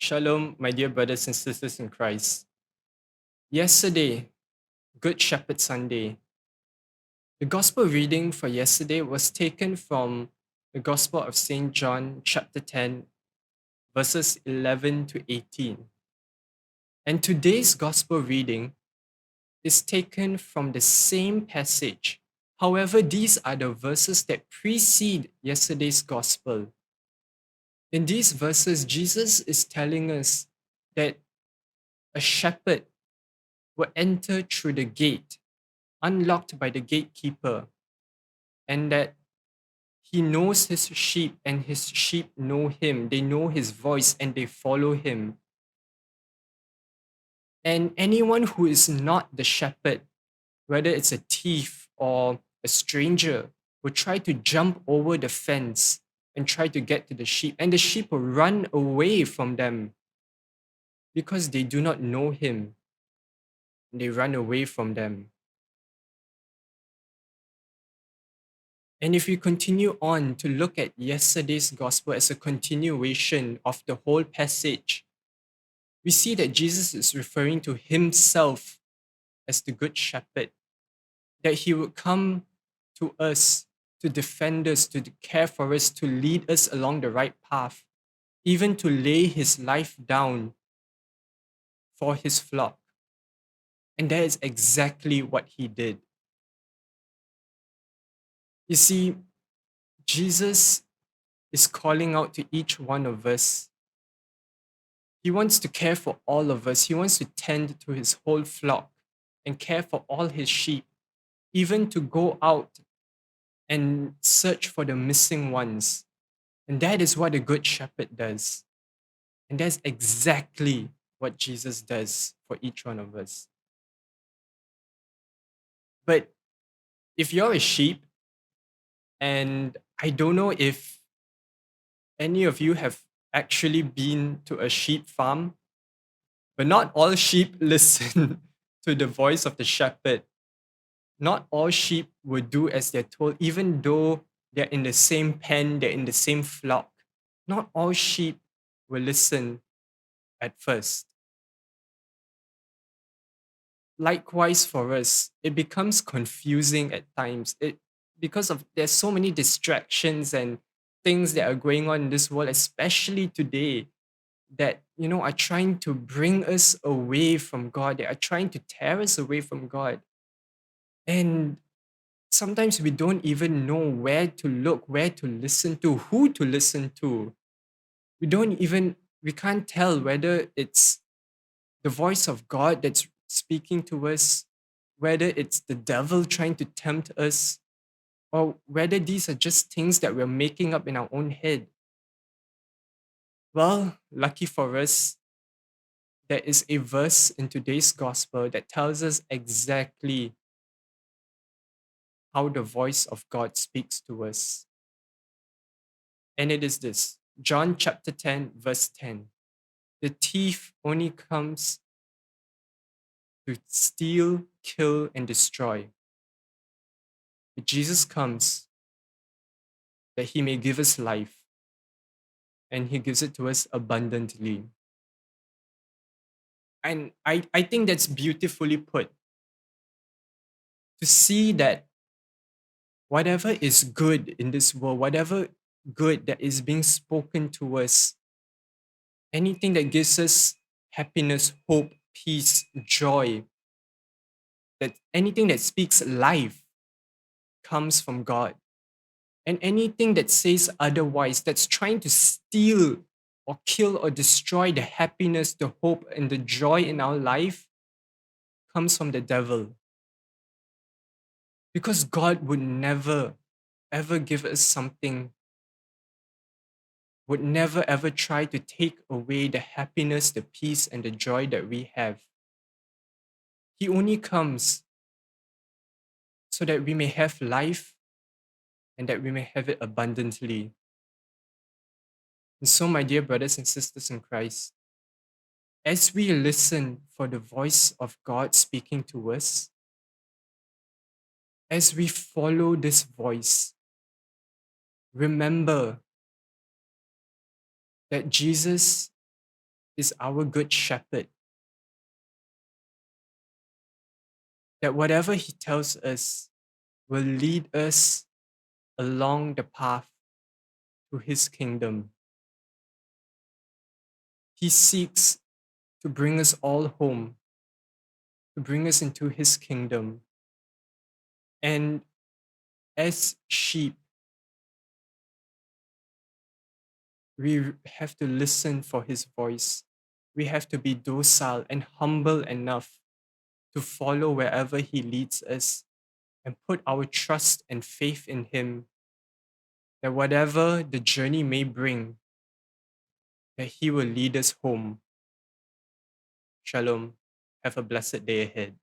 Shalom, my dear brothers and sisters in Christ. Yesterday, Good Shepherd Sunday, the gospel reading for yesterday was taken from the Gospel of St. John, chapter 10, verses 11 to 18. And today's gospel reading is taken from the same passage. However, these are the verses that precede yesterday's gospel. In these verses, Jesus is telling us that a shepherd will enter through the gate, unlocked by the gatekeeper, and that he knows his sheep and his sheep know him. They know his voice and they follow him. And anyone who is not the shepherd, whether it's a thief or a stranger, will try to jump over the fence and try to get to the sheep, and the sheep will run away from them because they do not know him. They run away from them. And if we continue on to look at yesterday's gospel as a continuation of the whole passage, we see that Jesus is referring to himself as the good shepherd, that he would come to us to defend us, to care for us, to lead us along the right path, even to lay his life down for his flock. And that is exactly what he did. You see, Jesus is calling out to each one of us. He wants to care for all of us. He wants to tend to his whole flock and care for all his sheep, even to go out and search for the missing ones. And that is what a good shepherd does. And that's exactly what Jesus does for each one of us. But if you're a sheep, and I don't know if any of you have actually been to a sheep farm, but not all sheep listen to the voice of the shepherd. Not all sheep will do as they're told, even though they're in the same pen, they're in the same flock. Not all sheep will listen at first. Likewise for us, it becomes confusing at times. Because there's so many distractions and things that are going on in this world, especially today, that are trying to bring us away from God. They are trying to tear us away from God. And sometimes we don't even know where to look, where to listen to, who to listen to. We can't tell whether it's the voice of God that's speaking to us, whether it's the devil trying to tempt us, or whether these are just things that we're making up in our own head. Well, lucky for us, there is a verse in today's gospel that tells us exactly how the voice of God speaks to us. And it is this, John chapter 10, verse 10. The thief only comes to steal, kill, and destroy. But Jesus comes that he may give us life, and he gives it to us abundantly. And I think that's beautifully put. To see that whatever is good in this world, whatever good that is being spoken to us, anything that gives us happiness, hope, peace, joy, that anything that speaks life comes from God. And anything that says otherwise, that's trying to steal or kill or destroy the happiness, the hope, and the joy in our life comes from the devil. Because God would never, ever give us something, would never, ever try to take away the happiness, the peace, and the joy that we have. He only comes so that we may have life and that we may have it abundantly. And so, my dear brothers and sisters in Christ, as we listen for the voice of God speaking to us, as we follow this voice, remember that Jesus is our good shepherd, that whatever he tells us will lead us along the path to his kingdom. He seeks to bring us all home, to bring us into his kingdom. And as sheep, we have to listen for his voice. We have to be docile and humble enough to follow wherever he leads us and put our trust and faith in him, that whatever the journey may bring, that he will lead us home. Shalom. Have a blessed day ahead.